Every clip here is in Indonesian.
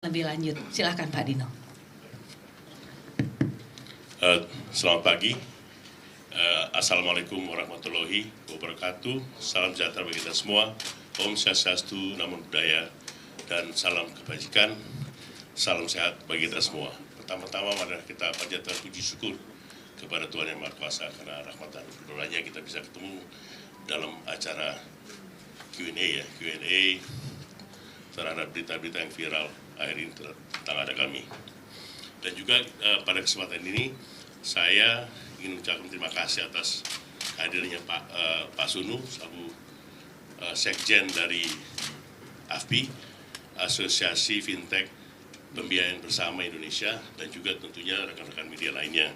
lebih lanjut. Silakan Pak Dino. Selamat pagi. Assalamualaikum warahmatullahi wabarakatuh. Salam sejahtera bagi kita semua. Om Swastiastu, Namo Buddhaya, dan salam kebajikan. Salam sehat bagi kita semua. Pertama-tama mari kita panjatkan puji syukur kepada Tuhan Yang Maha Kuasa karena rahmat dan karunia kita bisa ketemu dalam acara Q&A terhadap berita-berita yang viral akhir ini tentang ada kami. Dan juga pada kesempatan ini saya ingin mengucapkan terima kasih atas hadirnya Pak Sunu selaku Sekjen dari AFPI, Asosiasi Fintech Pembiayaan Bersama Indonesia, dan juga tentunya rekan-rekan media lainnya.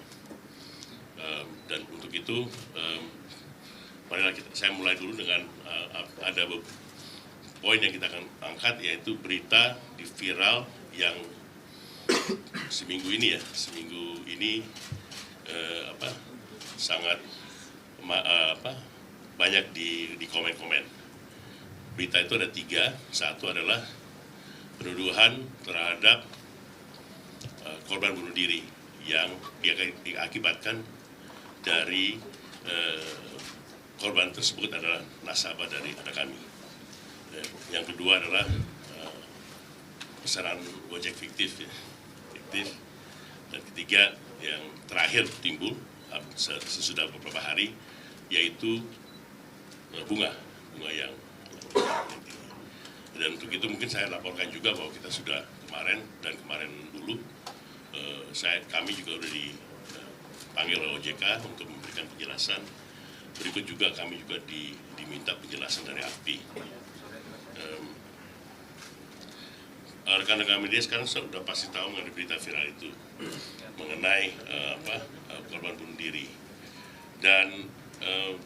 Dan untuk itu, marilah saya mulai dulu dengan ada poin yang kita akan angkat, yaitu berita di viral yang seminggu ini sangat banyak di komen-komen. Berita itu ada 3. Satu adalah penuduhan terhadap korban bunuh diri yang diakibatkan dari korban tersebut adalah nasabah dari ada kami. Yang kedua adalah pesanan Gojek fiktif. Dan ketiga yang terakhir timbul sesudah beberapa hari, yaitu bunga yang dan untuk itu mungkin saya laporkan juga bahwa kita sudah kemarin dulu kami juga sudah dipanggil oleh OJK untuk memberikan penjelasan. Berikut juga kami juga diminta penjelasan dari AFPI. Rekan-rekan media sekarang sudah pasti tahu mengenai berita viral itu mengenai korban bunuh diri. Dan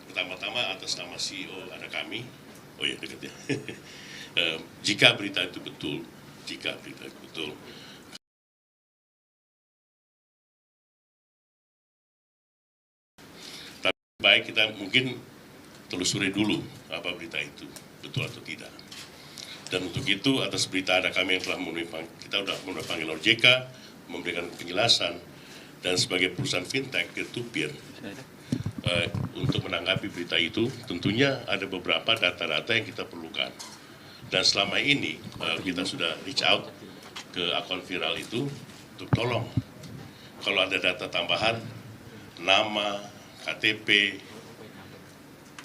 pertama-tama atas nama CEO ada kami, dekat ya. Jika berita itu betul, tapi baik kita mungkin telusuri dulu apa berita itu betul atau tidak. Dan untuk itu atas berita ada kami yang telah kita sudah memanggil OJK memberikan penjelasan, dan sebagai perusahaan fintech peer-to-peer untuk menanggapi berita itu tentunya ada beberapa data-data yang kita perlukan. Dan selama ini kita sudah reach out ke akun viral itu untuk tolong kalau ada data tambahan, nama, KTP,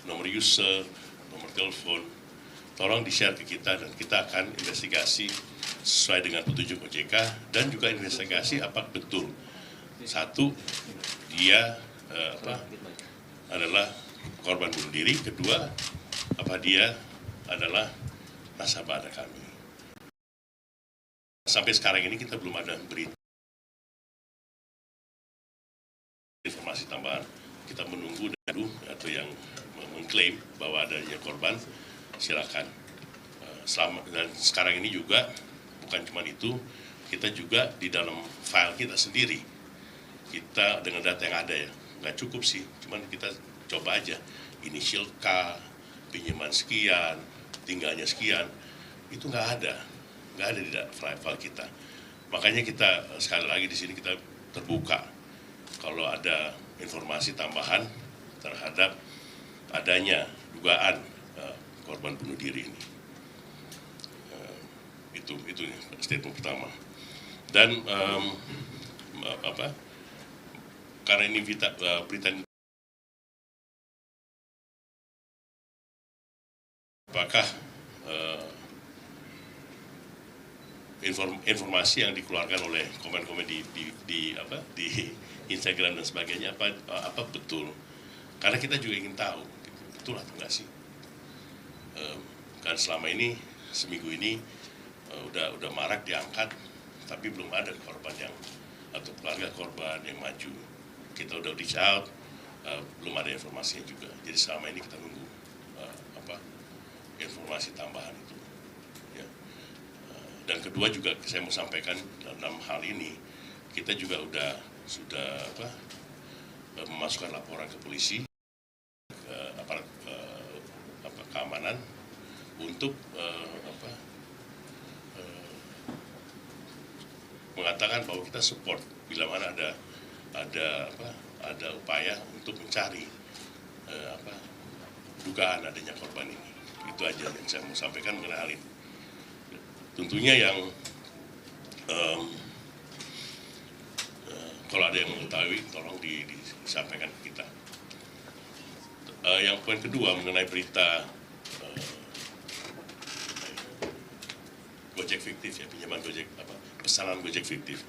nomor user, nomor telepon, tolong di-share ke kita dan kita akan investigasi sesuai dengan petunjuk OJK, dan juga investigasi apa betul satu dia adalah korban bunuh diri, kedua apa dia adalah nasabah ada kami. Sampai sekarang ini kita belum ada berita informasi tambahan. Kita menunggu atau yang mengklaim bahwa adanya korban, silakan. Dan sekarang ini juga bukan cuma itu, kita juga di dalam file kita sendiri, kita dengan data yang ada ya, nggak cukup sih, cuman kita coba aja, inisial K, pinjaman sekian, tinggalnya sekian, itu nggak ada di file kita. Makanya kita sekali lagi di sini kita terbuka kalau ada informasi tambahan terhadap adanya dugaan korban bunuh diri ini. Itu statement pertama. Dan karena ini berita apakah informasi yang dikeluarkan oleh komen-komen di Instagram dan sebagainya apa betul? Karena kita juga ingin tahu betul atau enggak sih. Kan selama ini seminggu ini udah marak diangkat, tapi belum ada korban atau keluarga korban yang maju. Kita udah reach out, belum ada informasinya juga. Jadi selama ini kita nunggu informasi tambahan itu. Ya. Dan kedua juga saya mau sampaikan dalam hal ini, kita juga sudah memasukkan laporan ke polisi, ke aparat keamanan untuk mengatakan bahwa kita support bila mana ada upaya untuk mencari dugaan adanya korban ini. Itu aja yang saya mau sampaikan mengenai hal ini. Tentunya yang kalau ada yang mengetahui, tolong disampaikan ke kita. Yang poin kedua mengenai berita Gojek fiktif, ya, pinjaman Gojek, pesanan Gojek fiktif.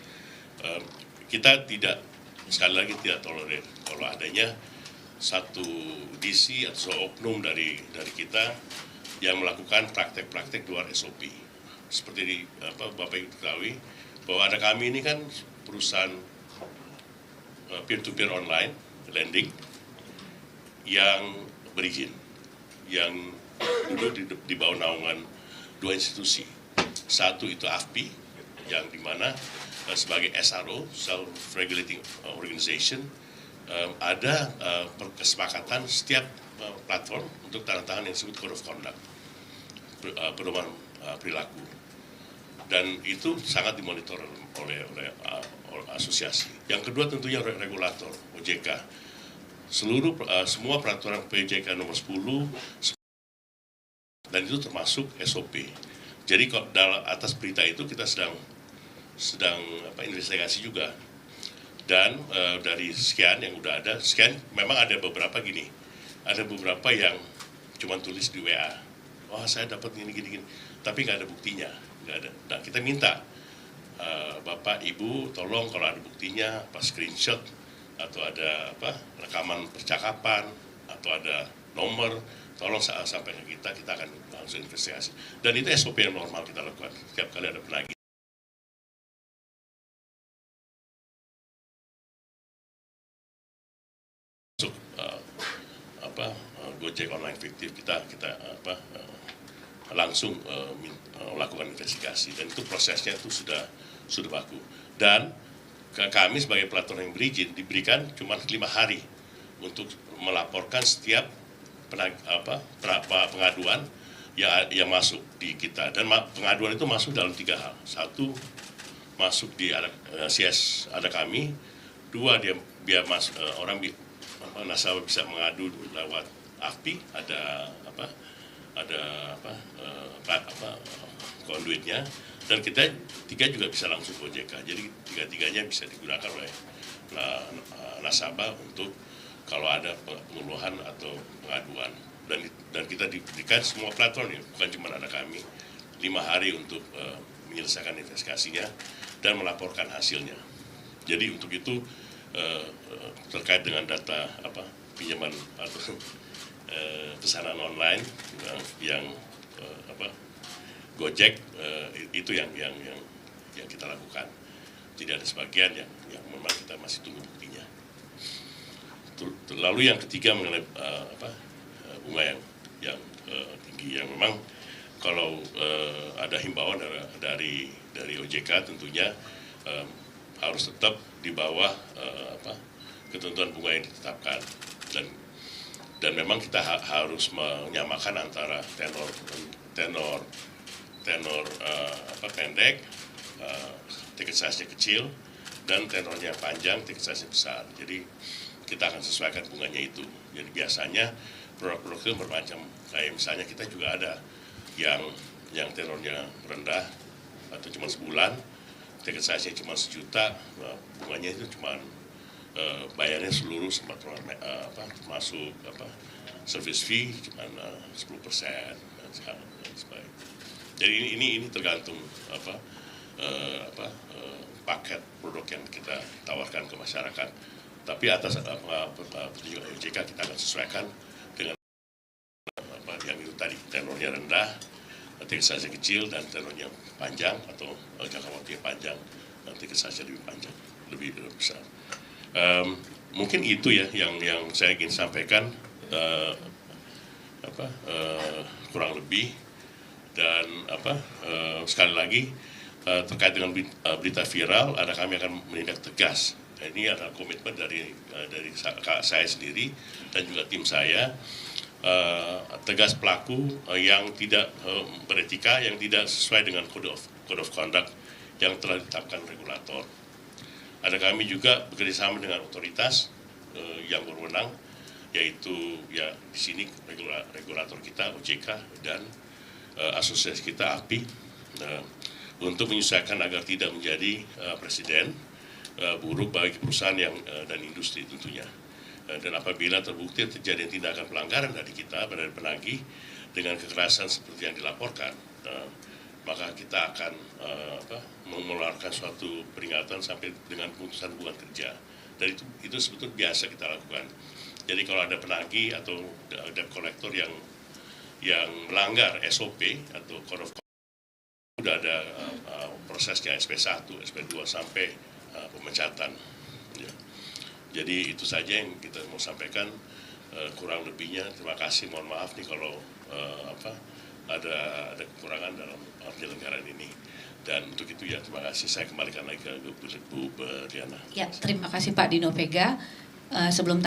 Kita tidak, sekali lagi tidak tolerir kalau adanya satu DC atau oknum dari kita yang melakukan praktek-praktek luar SOP. Seperti Bapak Ibu ketahui bahwa ada kami ini kan perusahaan peer-to-peer online lending yang berizin, yang duduk di bawah naungan dua institusi. Satu itu AFPI, yang dimana sebagai SRO, Self-Regulating Organization, ada kesepakatan setiap platform untuk tanda tangan yang disebut Code of Conduct, pedoman perilaku. Dan itu sangat dimonitor oleh asosiasi. Yang kedua tentunya regulator, OJK. Semua peraturan PJK nomor 10, dan itu termasuk SOP. Jadi dalam atas berita itu kita sedang investigasi juga. Dan dari sekian yang udah ada, memang ada beberapa gini. Ada beberapa yang cuma tulis di WA. Wah, saya dapat gini. Tapi nggak ada buktinya. Nggak ada. Nah, kita minta Bapak, Ibu, tolong kalau ada buktinya, screenshot, atau ada rekaman percakapan, atau ada nomor, tolong sampai ke kita akan langsung investigasi. Dan itu SOP yang normal kita lakukan setiap kali ada penagih. Masuk Gojek online fiktif, kita langsung melakukan investigasi, dan itu prosesnya itu sudah baku. Dan kami sebagai platform yang berizin diberikan cuma 5 hari untuk melaporkan setiap pengaduan yang masuk di kita. Dan pengaduan itu masuk dalam 3 hal. Satu, masuk di CS ada kami. 2, nasabah bisa mengadu lewat AFPI, ada konduitnya. Dan kita 3 juga bisa langsung ke OJK. Jadi 3-tiganya bisa digunakan oleh nasabah untuk kalau ada pengeluhan atau pengaduan. Dan kita diberikan semua platform ya, bukan cuma ada kami, 5 hari untuk menyelesaikan investigasinya dan melaporkan hasilnya. Jadi untuk itu terkait dengan data pinjaman atau pesanan online yang Gojek, itu yang kita lakukan. Jadi ada sebagian yang memang kita masih tunggu buktinya. Lalu yang ketiga mengenai bunga yang tinggi, yang memang kalau ada himbauan dari OJK tentunya harus tetap di bawah ketentuan bunga yang ditetapkan, dan memang kita harus menyamakan antara tenor pendek, tiket size-nya kecil, dan tenornya panjang, tiket size-nya besar. Jadi kita akan sesuaikan bunganya itu. Jadi biasanya produk-produk itu bermacam. Kayak misalnya kita juga ada yang tenornya rendah atau cuma sebulan, tiket size-nya cuma 1 juta, bunganya itu cuma bayarnya seluruh masuk service fee cuma 10%. Jadi ini tergantung paket produk yang kita tawarkan ke masyarakat. Tapi atas petunjuk OJK kita akan sesuaikan dengan yang itu tadi, tenornya rendah, tiket size kecil, dan tenornya panjang atau jangka waktunya panjang, tiket size lebih panjang, lebih besar. Mungkin itu ya yang saya ingin sampaikan, kurang lebih. Dan sekali lagi terkait dengan berita viral, kami akan menindak tegas. Ini adalah komitmen dari saya sendiri dan juga tim saya, tegas pelaku yang tidak beretika, yang tidak sesuai dengan code of conduct yang telah ditetapkan regulator. Ada kami juga bekerjasama dengan otoritas yang berwenang, yaitu ya di sini regulator kita OJK dan asosiasi kita API, untuk menyesuaikan agar tidak menjadi presiden buruk bagi perusahaan dan industri tentunya. Dan apabila terbukti terjadi tindakan pelanggaran dari kita, dari penagih dengan kekerasan seperti yang dilaporkan, maka kita akan mengeluarkan suatu peringatan sampai dengan pemutusan hubungan kerja. Dan itu sebetulnya biasa kita lakukan. Jadi kalau ada penagih atau ada kolektor yang melanggar SOP atau Code of Conduct, sudah ada prosesnya SP1, SP2 sampai pemecatan. Ya. Jadi itu saja yang kita mau sampaikan. Kurang lebihnya terima kasih, mohon maaf nih kalau ada kekurangan dalam penyelenggaraan ini. Dan untuk itu ya terima kasih, saya kembalikan lagi ke Bu Diana. Ya, terima kasih Pak Dino Vega. Sebelum